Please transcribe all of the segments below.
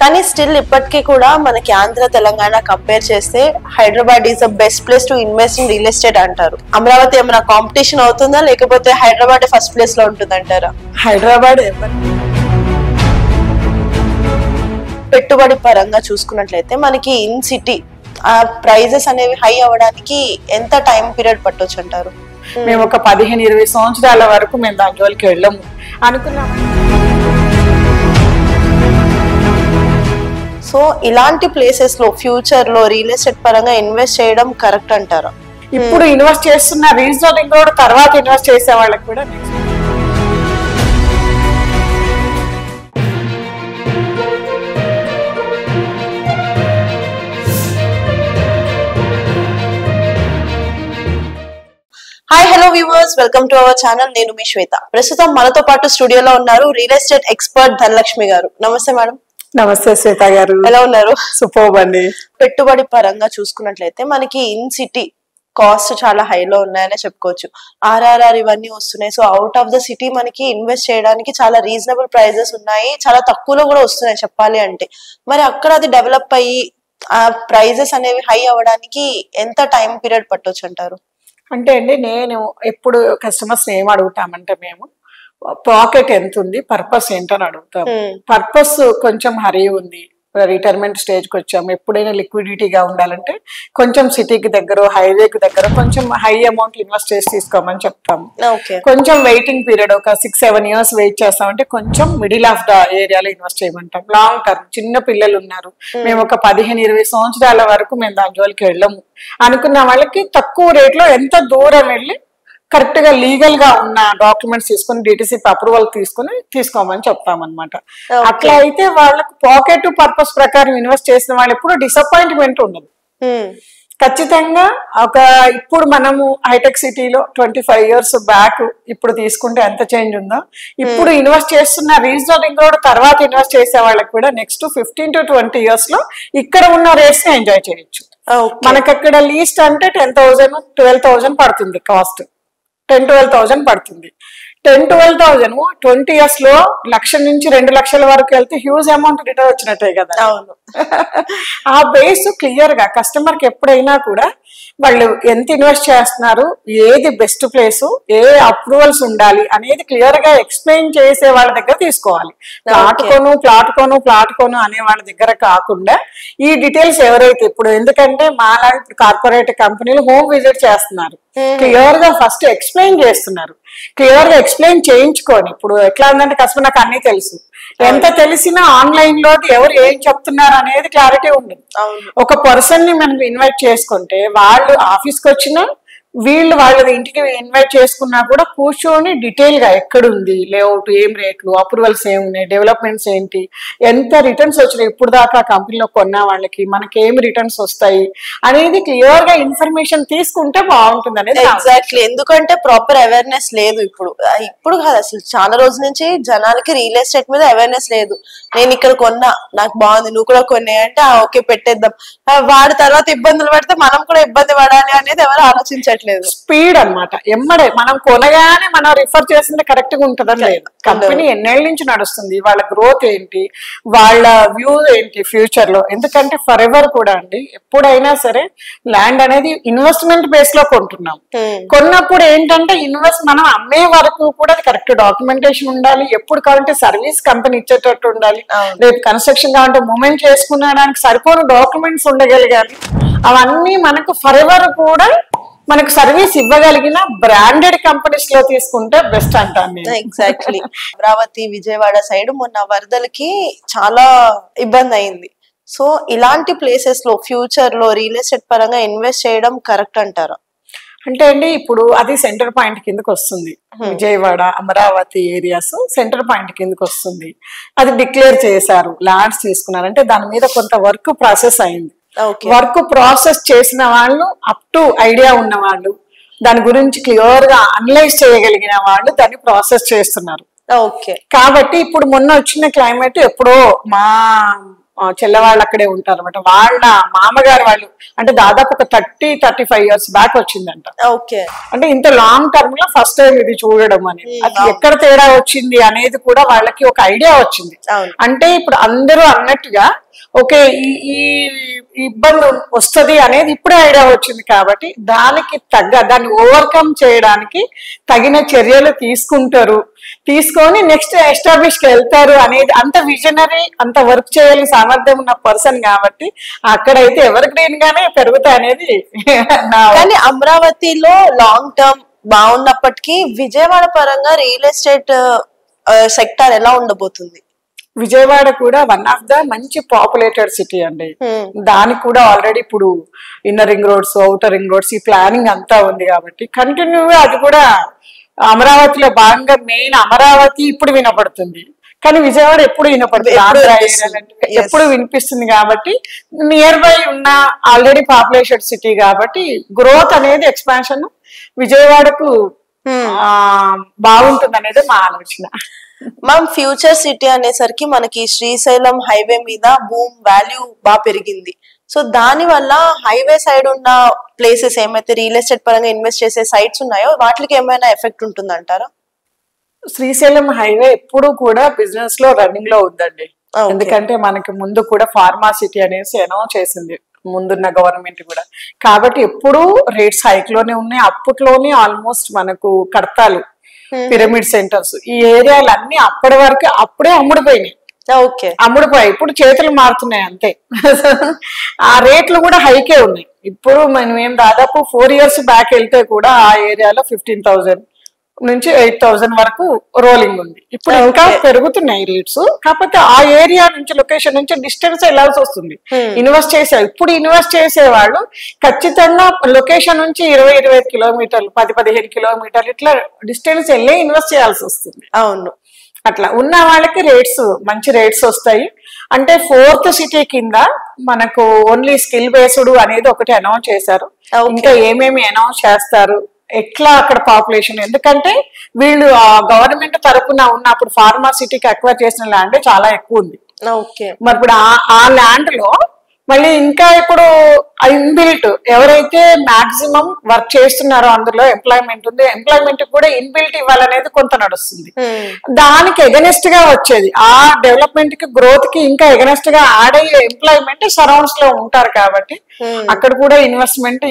కానీ స్టిల్ ఇప్పటికీ కూడా మనకి ఆంధ్ర తెలంగాణ కంపేర్ చేస్తే Hyderabad is the best place to invest in real estate అంటారు. అమరావతి ఏమైనా కాంపిటీషన్ అవుతుందా లేకపోతే హైదరాబాద్ ఫస్ట్ ప్లేస్ లో ఉంటుందంటారా? హైదరాబాద్ పెట్టుబడి పరంగా చూసుకున్నట్లయితే మనకి ఇన్ సిటీ ఆ ప్రైజెస్ అనేవి హై అవ్వడానికి ఎంత టైం పీరియడ్ పట్టొచ్చు అంటారు? మేము ఒక 15-20 సంవత్సరాల వరకు మేము దాని జోలికి వెళ్ళము అనుకున్నాము. సో ఇలాంటి ప్లేసెస్ లో ఫ్యూచర్ లో రియల్ ఎస్టేట్ పరంగా ఇన్వెస్ట్ చేయడం కరెక్ట్ అంటారా? ఇప్పుడు ఇన్వెస్ట్ చేస్తున్న రీజనల్ రోడ్ తర్వాత ఇన్వెస్ట్ చేసే వాళ్ళకి కూడా hi hello viewers, welcome to our channel. నేను మీ శ్వేత. ప్రస్తుతం మనతో పాటు స్టూడియోలో ఉన్నారు రియల్ ఎస్టేట్ ఎక్స్పర్ట్ ధనలక్ష్మి గారు. నమస్తే మేడం. నమస్తే శ్వేత గారు, ఎలా ఉన్నారు? సూపర్ అండి. పెట్టుబడి పరంగా చూసుకున్నట్లయితే మనకి ఇన్ సిటీ కాస్ట్ చాలా హైలో ఉన్నాయనే చెప్పుకోవచ్చు. ఆర్ఆర్ఆర్ ఇవన్నీ వస్తున్నాయి. So out of the city మనకి ఇన్వెస్ట్ చేయడానికి చాలా రీజనబుల్ ప్రైజెస్ ఉన్నాయి, చాలా తక్కువలో కూడా వస్తున్నాయి చెప్పాలి అంటే. మరి అక్కడ అది డెవలప్ అయ్యి ఆ ప్రైజెస్ అనేవి హై అవ్వడానికి ఎంత టైం పీరియడ్ పట్టొచ్చు అంటారు? అంటే అండి, నేను ఎప్పుడు కస్టమర్స్ ఏం అడుగుతామంటే, మేము పాకెట్ ఎంత ఉంది, పర్పస్ ఏంటని అడుగుతాం. పర్పస్ కొంచెం హరీ ఉంది, రిటైర్మెంట్ స్టేజ్కి వచ్చాము, ఎప్పుడైనా లిక్విడిటీగా ఉండాలంటే కొంచెం సిటీకి దగ్గర, హైవేకి దగ్గర కొంచెం హై అమౌంట్ ఇన్వెస్ట్ చేసి తీసుకోమని చెప్తాము. కొంచెం వెయిటింగ్ పీరియడ్ ఒక 6-7 years వెయిట్ చేస్తామంటే కొంచెం మిడిల్ ఆఫ్ ద ఏరియాలో ఇన్వెస్ట్ చేయమంటాం. లాంగ్ టర్మ్, చిన్న పిల్లలు ఉన్నారు, మేము ఒక 15-20 సంవత్సరాల వరకు మేము దాని జోలికి వెళ్ళము అనుకున్న వాళ్ళకి తక్కువ రేట్లో ఎంత దూరం వెళ్ళి కరెక్ట్ గా లీగల్ గా ఉన్న డాక్యుమెంట్స్ తీసుకుని డిటిసి అప్రూవల్ తీసుకోమని చెప్తామన్నమాట. అట్లా అయితే వాళ్ళకు పాకెట్ పర్పస్ ప్రకారం ఇన్వెస్ట్ చేసిన వాళ్ళు ఎప్పుడు డిసప్పాయింట్మెంట్ ఉండదు. ఖచ్చితంగా ఇప్పుడు మనము హైటెక్ సిటీలో 25 years బ్యాక్ ఇప్పుడు తీసుకుంటే ఎంత చేంజ్ ఉందో, ఇప్పుడు ఇన్వెస్ట్ చేస్తున్న రీజనల్ రింగ్ రోడ్ తర్వాత ఇన్వెస్ట్ చేసే వాళ్ళకి కూడా నెక్స్ట్ 15 to 20 years లో ఇక్కడ ఉన్న రేట్స్ ని ఎంజాయ్ చేయొచ్చు. మనకి అక్కడ లీస్ట్ అంటే 10,000-12,000 పడుతుంది, కాస్ట్ 10,000-12,000 పడుతుంది. 10,000-12,000 20 years లో 1,00,000 నుంచి 2,00,000 వరకు వెళ్తే హ్యూజ్ అమౌంట్ రిటర్న్ వచ్చినట్టే కదా. అవును. ఆ బేస్ క్లియర్ గా కస్టమర్ కి ఎప్పుడైనా కూడా వాళ్ళు ఎంత ఇన్వెస్ట్ చేస్తున్నారు, ఏది బెస్ట్ ప్లేస్, ఏ అప్రూవల్స్ ఉండాలి అనేది క్లియర్ గా ఎక్స్ప్లెయిన్ చేసే వాళ్ళ దగ్గర తీసుకోవాలి. ప్లాట్ కొను అనే వాళ్ళ దగ్గర కాకుండా ఈ డీటెయిల్స్ ఎవరైతే ఇప్పుడు, ఎందుకంటే మాలా కార్పొరేట్ కంపెనీలు హోమ్ విజిట్ చేస్తున్నారు, క్లియర్ గా ఫస్ట్ ఎక్స్ప్లెయిన్ చేస్తున్నారు. క్లియర్ గా ఎక్స్ప్లెయిన్ చేయించుకొని, ఇప్పుడు ఎట్లా ఉందంటే కస్టమర్ నాకు అన్ని తెలుసు, ఎంత తెలిసినా ఆన్లైన్ లో ఎవరు ఏం చెప్తున్నారు అనేది క్లారిటీ ఉండదు. ఒక పర్సన్ ని మనం ఇన్వైట్ చేసుకుంటే వాళ్ళు ఆఫీస్కి వచ్చినా వాళ్ళ ఇంటికి ఇన్వైట్ చేసుకున్నా కూడా కూర్చొని డీటెయిల్ గా ఎక్కడుంది లేఅవుట్, ఏం రేట్లు, అప్రూవల్స్ ఏమున్నాయి, డెవలప్మెంట్స్ ఏంటి, ఎంత రిటర్న్స్ వచ్చినాయి ఇప్పుడు దాకా కంపెనీలో కొన్న వాళ్ళకి, మనకి ఏమి రిటర్న్స్ వస్తాయి అనేది క్లియర్ గా ఇన్ఫర్మేషన్ తీసుకుంటే బాగుంటుంది అనేది. ఎగ్జాక్ట్లీ, ఎందుకంటే ప్రాపర్ అవేర్నెస్ లేదు ఇప్పుడు కాదు అసలు, చాలా రోజుల నుంచి జనాలకి రియల్ ఎస్టేట్ మీద అవేర్నెస్ లేదు. నేను ఇక్కడ కొన్నా, నాకు బాగుంది, నువ్వు కూడా కొన్నాయి అంటే ఓకే పెట్టేద్దాం, వాడి తర్వాత ఇబ్బందులు పడితే మనం కూడా ఇబ్బంది పడాలి అనేది ఎవరు ఆలోచించట్లేదు. స్పీడ్ అన్నమాట, ఎమ్మడే మనం కొనగానే మనం రిఫర్ చేసింది కరెక్ట్ గా ఉంటుందని లేదు. కంపెనీ ఎన్నేళ్ళ నుంచి నడుస్తుంది, వాళ్ళ గ్రోత్ ఏంటి, వాళ్ళ వ్యూ ఏంటి ఫ్యూచర్ లో. ఎందుకంటే ఫర్ ఎవర్ కూడా అండి, ఎప్పుడైనా సరే ల్యాండ్ అనేది ఇన్వెస్ట్మెంట్ బేస్ లో కొంటున్నాం. కొన్నప్పుడు ఏంటంటే మనం అమ్మే వరకు కూడా కరెక్ట్ డాక్యుమెంటేషన్ ఉండాలి, ఎప్పుడు కావాలంటే సర్వీస్ కంపెనీ ఇచ్చేటట్టు ఉండాలి, రేపు కన్స్ట్రక్షన్ కావాలంటే మూమెంట్ చేసుకునడానికి సరిపోను డాక్యుమెంట్స్ ఉండగలగాలి. అవన్నీ మనకు ఫర్ ఎవర్ కూడా మనకు సర్వీస్ ఇవ్వగలిగిన బ్రాండెడ్ కంపెనీస్ లో తీసుకుంటే బెస్ట్ అంటాను. ఎగ్జాక్ట్లీ. అమరావతి, విజయవాడ సైడ్ మొన్న వరదలకి చాలా ఇబ్బంది అయింది. సో ఇలాంటి ప్లేసెస్ లో ఫ్యూచర్ లో రియల్ ఎస్టేట్ పరంగా ఇన్వెస్ట్ చేయడం కరెక్ట్ అంటారా? అంటే అండి, ఇప్పుడు అది సెంటర్ పాయింట్ కిందకి వస్తుంది. Vijayawada, Amaravati areas centre point కిందకి వస్తుంది. అది డిక్లేర్ చేశారు, ల్యాండ్స్ తీసుకున్నారు అంటే దాని మీద కొంత వర్క్ ప్రాసెస్ అయింది. వర్క్ ప్రాసెస్ చేసిన వాళ్ళు, అప్ టు ఐడియా ఉన్న వాళ్ళు, దాని గురించి క్లియర్ గా అనలైజ్ చేయగలిగిన వాళ్ళు దాన్ని ప్రాసెస్ చేస్తున్నారు. కాబట్టి ఇప్పుడు మొన్న వచ్చిన క్లైమేట్ ఎప్పుడో మా చెల్లెవాళ్ళు అక్కడే ఉంటారు అనమాట. వాళ్ళ మామగారు వాళ్ళు అంటే దాదాపు ఒక 30-35 ఇయర్స్ బ్యాక్ వచ్చిందంట. ఓకే. అంటే ఇంత లాంగ్ టర్మ్ లో ఫస్ట్ టైం ఇది చూడడం అనేది, అది ఎక్కడ తేడా వచ్చింది అనేది కూడా వాళ్ళకి ఒక ఐడియా వచ్చింది. అంటే ఇప్పుడు అందరూ అన్నట్టుగా ఓకే ఈ ఇబ్బంది వస్తుంది అనేది ఇప్పుడే ఐడియా వచ్చింది కాబట్టి దాన్ని ఓవర్కమ్ చేయడానికి తగిన చర్యలు తీసుకొని నెక్స్ట్ ఎస్టాబ్లిష్ కి వెళ్తారు అనేది అంత విజనరీ, అంత వర్క్ చేయాలి సామర్థ్యం ఉన్న పర్సన్ కాబట్టి అక్కడైతే ఎవర్ గ్రీన్ గానే పెరుగుతాయి అనేది. కానీ అమరావతిలో లాంగ్ టర్మ్ బాగున్నప్పటికీ విజయవాడ పరంగా రియల్ ఎస్టేట్ సెక్టార్ ఎలా ఉండబోతుంది? విజయవాడ కూడా వన్ ఆఫ్ ద మంచి పాపులేటెడ్ సిటీ అండి. దానికి కూడా ఆల్రెడీ ఇప్పుడు inner ring roads, outer ring roads ఈ ప్లానింగ్ అంతా ఉంది కాబట్టి కంటిన్యూగా అది కూడా అమరావతిలో భాగంగా మెయిన్ అమరావతి ఇప్పుడు వినపడుతుంది కానీ విజయవాడ ఎప్పుడు వినపడుతుంది, ఆంధ్ర ఎప్పుడు వినిపిస్తుంది కాబట్టి నియర్ బై ఉన్న ఆల్రెడీ పాపులేటెడ్ సిటీ కాబట్టి గ్రోత్ అనేది ఎక్స్పాన్షన్ విజయవాడకు బాగుంటుంది అనేది మా ఆలోచన. మ్యామ్ ఫ్యూచర్ సిటీ అనేసరికి మనకి శ్రీశైలం హైవే మీద భూమ్ వాల్యూ బాగా పెరిగింది. సో దాని వల్ల హైవే సైడ్ ఉన్న ప్లేసెస్ ఏమైతే రియల్ ఎస్టేట్ పరంగా ఇన్వెస్ట్ చేసే సైట్స్ ఉన్నాయో వాటికి ఏమైనా ఎఫెక్ట్ ఉంటుందంటారా? శ్రీశైలం హైవే ఎప్పుడు కూడా బిజినెస్ లో రన్నింగ్ లో ఉందండి. ఎందుకంటే మనకి ముందు కూడా ఫార్మా సిటీ అనేసి అనౌన్స్ చేసింది ముందున్న గవర్నమెంట్ కూడా, కాబట్టి ఎప్పుడు రేట్స్ హైక్ లోనే ఉన్నాయి. అప్పట్లోనే ఆల్మోస్ట్ మనకు కడతాలు, పిరమిడ్ సెంటర్స్ ఈ ఏరియాలు అన్ని అప్పటి వరకు అప్పుడే అమ్ముడిపోయినాయి. అమ్ముడిపోయాయి, ఇప్పుడు చేతులు మారుతున్నాయి అంతే. ఆ రేట్లు కూడా హైకే ఉన్నాయి. ఇప్పుడు మనం దాదాపు 4 years బ్యాక్ వెళ్తే కూడా ఆ ఏరియాలో 15,000 నుంచి 8,000 వరకు రోలింగ్ ఉంది. ఇప్పుడు ఇంకా పెరుగుతున్నాయి రేట్స్. కాకపోతే ఆ ఏరియా నుంచి లొకేషన్ నుంచి డిస్టెన్స్ వెళ్ళాల్సి వస్తుంది ఇన్వెస్ట్ చేసే. ఇప్పుడు ఇన్వెస్ట్ చేసేవాళ్ళు ఖచ్చితంగా లొకేషన్ నుంచి 20-25 కిలోమీటర్లు, 10-15 కిలోమీటర్లు ఇట్లా డిస్టెన్స్ వెళ్ళి ఇన్వెస్ట్ చేయాల్సి వస్తుంది. అవును, అట్లా ఉన్న వాళ్ళకి మంచి రేట్స్ వస్తాయి. అంటే 4th సిటీ కింద మనకు ఓన్లీ స్కిల్ బేస్డ్ అనేది ఒకటి అనౌన్స్ చేశారు. ఇంకా ఏమేమి అనౌన్స్ చేస్తారు, ఎట్లా అక్కడ పాపులేషన్, ఎందుకంటే వీళ్ళు గవర్నమెంట్ తరఫున ఉన్నప్పుడు ఫార్మా సిటీకి అక్వైర్ చేసిన ల్యాండ్ చాలా ఎక్కువ ఉంది. మరి ఇప్పుడు ఆ ల్యాండ్ లో మళ్ళీ ఇంకా ఇప్పుడు ఇన్బిల్ట్ ఎవరైతే మాక్సిమం వర్క్ చేస్తున్నారో అందులో ఎంప్లాయ్మెంట్ ఉంది, ఎంప్లాయ్మెంట్ కూడా ఇన్బిల్ట్ ఇవ్వాలనేది కొంత నడుస్తుంది. దానికి ఎగనెస్ట్ గా వచ్చేది ఆ డెవలప్మెంట్ కి గ్రోత్ కి ఇంకా ఎగనెస్ట్ గా యాడ్ అయ్యే ఎంప్లాయ్మెంట్ సరౌండ్స్ లో ఉంటారు కాబట్టి అక్కడ కూడా ఇన్వెస్ట్మెంట్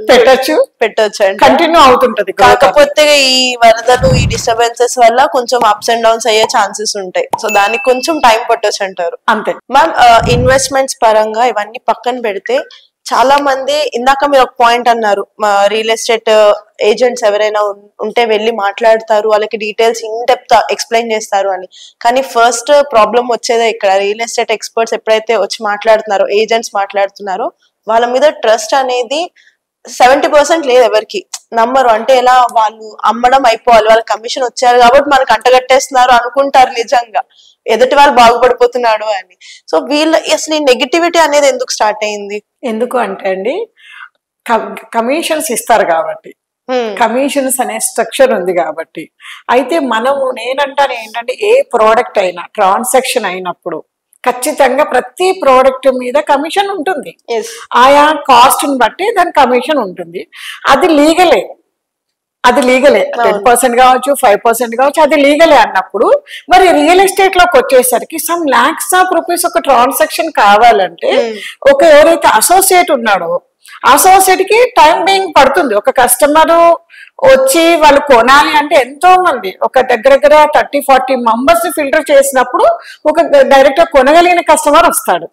పెట్టొచ్చు కంటిన్యూ అవుతుంటది. కాకపోతే ఈ వరదలు, ఈ డిస్టర్బెన్సెస్ వల్ల కొంచెం అప్స్ అండ్ డౌన్స్ అయ్యే ఛాన్సెస్ ఉంటాయి. సో దానికి కొంచెం టైం పట్టొచ్చు అంటారు అంతే. మ్యామ్ ఇన్వెస్ట్మెంట్స్ పరంగా ఇవన్నీ పక్కన పెడితే చాలా మంది ఇందాక మీరు ఒక పాయింట్ అన్నారు, రియల్ ఎస్టేట్ ఏజెంట్స్ ఎవరైనా ఉంటే వెళ్ళి మాట్లాడతారు, వాళ్ళకి డీటెయిల్స్ ఇన్ డెప్త్ ఎక్స్ప్లెయిన్ చేస్తారు అని. కానీ ఫస్ట్ ప్రాబ్లం వచ్చేదే ఇక్కడ. రియల్ ఎస్టేట్ ఎక్స్పర్ట్స్ ఎప్పుడైతే వచ్చి మాట్లాడుతున్నారో, ఏజెంట్స్ మాట్లాడుతున్నారో వాళ్ళ మీద ట్రస్ట్ అనేది 70% లేదు, ఎవరికి నమ్మరు. అంటే ఎలా వాళ్ళు అమ్మడం అయిపోవాలి, వాళ్ళ కమిషన్ వచ్చారు కాబట్టి మనకు అంటగట్టేస్తున్నారు అనుకుంటారు నిజంగా ఎదుటి వాళ్ళు బాగుపడిపోతున్నాడు అని. సో వీళ్ళు అసలు ఈ నెగిటివిటీ అనేది ఎందుకు స్టార్ట్ అయింది? ఎందుకు అంటే అండి కమిషన్స్ ఇస్తారు కాబట్టి, కమిషన్స్ అనే స్ట్రక్చర్ ఉంది కాబట్టి. అయితే నేనంటాను ఏంటంటే ఏ ప్రోడక్ట్ అయినా ట్రాన్సాక్షన్ అయినప్పుడు ఖచ్చితంగా ప్రతి ప్రోడక్ట్ మీద కమిషన్ ఉంటుంది. ఆయా కాస్ట్ ని బట్టి దాని కమిషన్ ఉంటుంది. అది లీగలే 10% కావచ్చు, 5% కావచ్చు, అది లీగలే అన్నప్పుడు మరి రియల్ ఎస్టేట్ లోకి వచ్చేసరికి సమ్ lakhs of rupees ఒక ట్రాన్సాక్షన్ కావాలంటే ఎవరైతే అసోసియేట్ ఉన్నాడో అసోసియేట్ కి టైం బీయింగ్ పడుతుంది. ఒక కస్టమర్ వచ్చి వాళ్ళు కొనాలి అంటే ఎంతో మంది ఒక దగ్గర 30-40 మెంబర్స్ ఫిల్టర్ చేసినప్పుడు ఒక డైరెక్ట్ గా కొనగలిగిన కస్టమర్ వస్తాడు.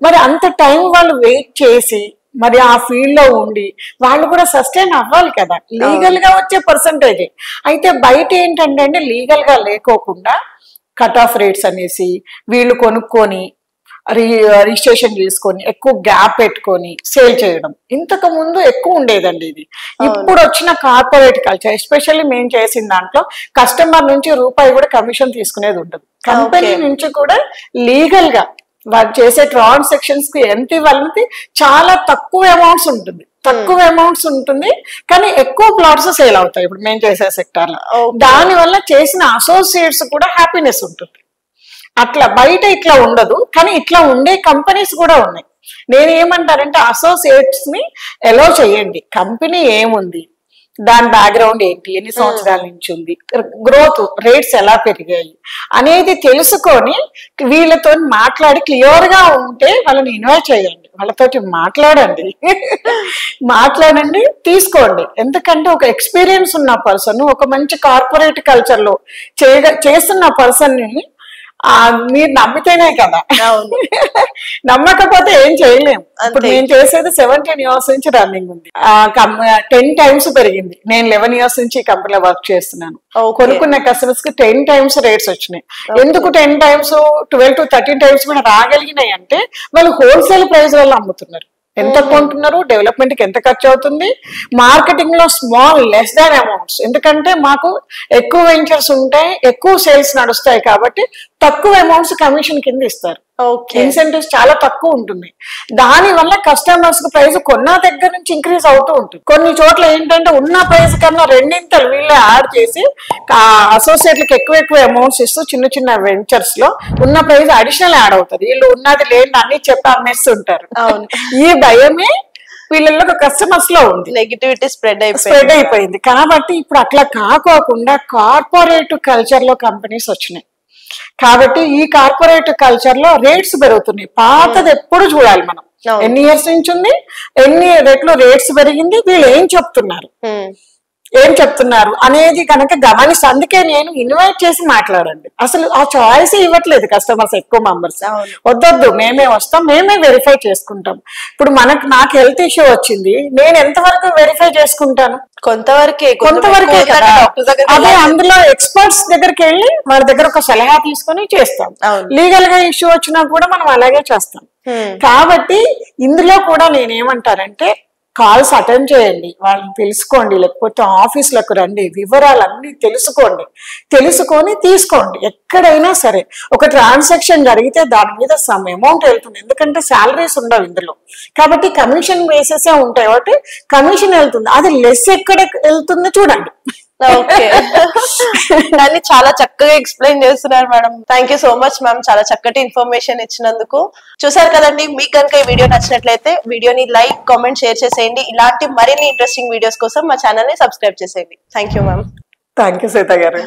మరి అంత టైం వాళ్ళు వెయిట్ చేసి మరి ఆ ఫీల్డ్ లో ఉండి వాళ్ళు కూడా సస్టైన్ అవ్వాలి కదా, లీగల్ గా వచ్చే పర్సంటేజ్. అయితే బయట ఏంటంటే లీగల్ గా లేకోకుండా కట్ ఆఫ్ రేట్స్ అనేసి వీళ్ళు కొనుక్కొని రిజిస్ట్రేషన్ చేసుకొని ఎక్కువ గ్యాప్ పెట్టుకొని సేల్ చేయడం ఇంతకు ముందు ఎక్కువ ఉండేదండి. ఇది ఇప్పుడు వచ్చిన కార్పొరేట్ కల్చర్, ఎస్పెషల్లీ మేము చేసిన దాంట్లో కస్టమర్ నుంచి రూపాయి కూడా కమిషన్ తీసుకునేది ఉండదు. కంపెనీ నుంచి కూడా లీగల్ గా వాళ్ళు చేసే ట్రాన్సాక్షన్స్ కి ఎంత ఇవ్వాలంటే చాలా తక్కువ అమౌంట్స్ ఉంటుంది కానీ ఎక్కువ ప్లాట్స్ సేల్ అవుతాయి ఇప్పుడు మేము చేసే సెక్టార్ లో. దాని వల్ల చేసిన అసోసియేట్స్ కూడా హ్యాపీనెస్ ఉంటుంది. అట్లా బయట ఇట్లా ఉండదు, కానీ ఇట్లా ఉండే కంపెనీస్ కూడా ఉన్నాయి. నేను ఏమంటారంటే అసోసియేట్స్ ని ఎలో చేయండి. కంపెనీ ఏముంది, దాని బ్యాక్గ్రౌండ్ ఏంటి, ఎన్ని సంవత్సరాల నుంచి ఉంది, గ్రోత్ రేట్స్ ఎలా పెరిగాయి అనేది తెలుసుకొని వీళ్ళతో మాట్లాడి క్లియర్ గా ఉంటే వాళ్ళని ఇన్వైట్ చేయండి, వాళ్ళతోటి మాట్లాడండి. మాట్లాడండి, తీసుకోండి. ఎందుకంటే ఒక ఎక్స్పీరియన్స్ ఉన్న పర్సన్, ఒక మంచి కార్పొరేట్ కల్చర్ లో చేస్తున్న పర్సన్ ని మీరు నమ్మితేనే కదా. నమ్మకపోతే ఏం చేయలేము. ఇప్పుడు నేను చేసేది 17 years నుంచి రన్నింగ్ ఉంది. 10 times పెరిగింది. నేను 11 years నుంచి ఈ కంపెనీలో వర్క్ చేస్తున్నాను. కొనుక్కున్న కస్టమర్స్ కి 10 times రేట్స్ వచ్చినాయి. ఎందుకు 10 times 12 to 13 times కూడా రాగలిగినాయి అంటే వాళ్ళు హోల్సేల్ ప్రైస్ వల్ల అమ్ముతున్నారు. ఎంత కొంటున్నారు, డెవలప్మెంట్ కి ఎంత ఖర్చు అవుతుంది, మార్కెటింగ్ లో స్మాల్ లెస్ దాన్ అమౌంట్స్. ఎందుకంటే మాకు ఎక్కువ వెంచర్స్ ఉంటాయి, ఎక్కువ సేల్స్ నడుస్తాయి కాబట్టి తక్కువ అమౌంట్స్ కమిషన్ కింద ఇస్తారు. ఇన్సెంటివ్స్ చాలా తక్కువ ఉంటుంది. దాని వల్ల కస్టమర్స్ కి ప్రైస్ కొన్న దగ్గర నుంచి ఇంక్రీజ్ అవుతూ ఉంటుంది. కొన్ని చోట్ల ఏంటంటే ఉన్న ప్రైస్ కన్నా రెండింతలు వీళ్ళే యాడ్ చేసి అసోసియేట్లకు ఎక్కువ అమౌంట్స్ ఇస్తూ చిన్న చిన్న వెంచర్స్ లో ఉన్న ప్రైస్ అడిషనల్ యాడ్ అవుతుంది. వీళ్ళు ఉన్నది లేని అన్ని చెప్పి అమ్మేస్తుంటారు. ఈ భయమే వీళ్ళలో కస్టమర్స్ లో ఉంది, నెగటివిటీ స్ప్రెడ్ అయిపోయింది. కాబట్టి ఇప్పుడు అట్లా కాకోకుండా కార్పొరేట్ కల్చర్ లో కంపెనీస్ వచ్చినాయి. కాబట్టి ఈ కార్పొరేట్ కల్చర్ లో రేట్స్ పెరుగుతున్నాయి. పాతది ఎప్పుడు చూడాలి మనం, ఎన్ని ఇయర్స్ నుంచి ఉంది, ఎన్ని రేట్లు రేట్స్ పెరిగింది, వీళ్ళు ఏం చెప్తున్నారు అనేది కనుక గమనిస్తే, అందుకే నేను ఇన్వైట్ చేసి మాట్లాడండి. అసలు ఆ చాయిస్ ఇవ్వట్లేదు కస్టమర్స్, ఎక్కువ మెంబర్స్. వద్దొద్దు, మేమే వస్తాం, మేమే వెరిఫై చేసుకుంటాం. ఇప్పుడు నాకు హెల్త్ ఇష్యూ వచ్చింది, నేను ఎంతవరకు వెరిఫై చేసుకుంటాను? కొంతవరకే కదా. అదే అందులో ఎక్స్పర్ట్స్ దగ్గరికి వెళ్ళి వాళ్ళ దగ్గర ఒక సలహా తీసుకొని చేస్తాం. లీగల్ గా ఇష్యూ వచ్చినా కూడా మనం అలాగే చేస్తాం. కాబట్టి ఇందులో కూడా నేనేమంటానంటే కాల్స్ అటెండ్ చేయండి, వాళ్ళని తెలుసుకోండి, లేకపోతే ఆఫీసులకు రండి, వివరాలన్నీ తెలుసుకొని తీసుకోండి. ఎక్కడైనా సరే ఒక ట్రాన్సాక్షన్ జరిగితే దాని మీద సమ్ అమౌంట్ వెళ్తుంది. ఎందుకంటే శాలరీస్ ఉండవు ఇందులో, కాబట్టి కమిషన్ బేసెసే ఉంటాయి. కాబట్టి కమిషన్ వెళ్తుంది, అది లెస్ ఎక్కడ వెళ్తుందో చూడండి. ఓకే, దాన్ని చాలా చక్కగా ఎక్స్ప్లెయిన్ చేస్తున్నారు madam. Thank you so much ma'am, చాలా చక్కటి ఇన్ఫర్మేషన్ ఇచ్చినందుకు. చూసారు కదండి, మీకు కనుక ఈ వీడియో నచ్చినట్లయితే వీడియోని లైక్, కామెంట్, షేర్ చేసేయండి. ఇలాంటి మరిన్ని ఇంట్రెస్టింగ్ వీడియోస్ కోసం మా ఛానల్ ని సబ్స్క్రైబ్ చేసేయండి. Thank you ma'am. Thank you Sita గారు.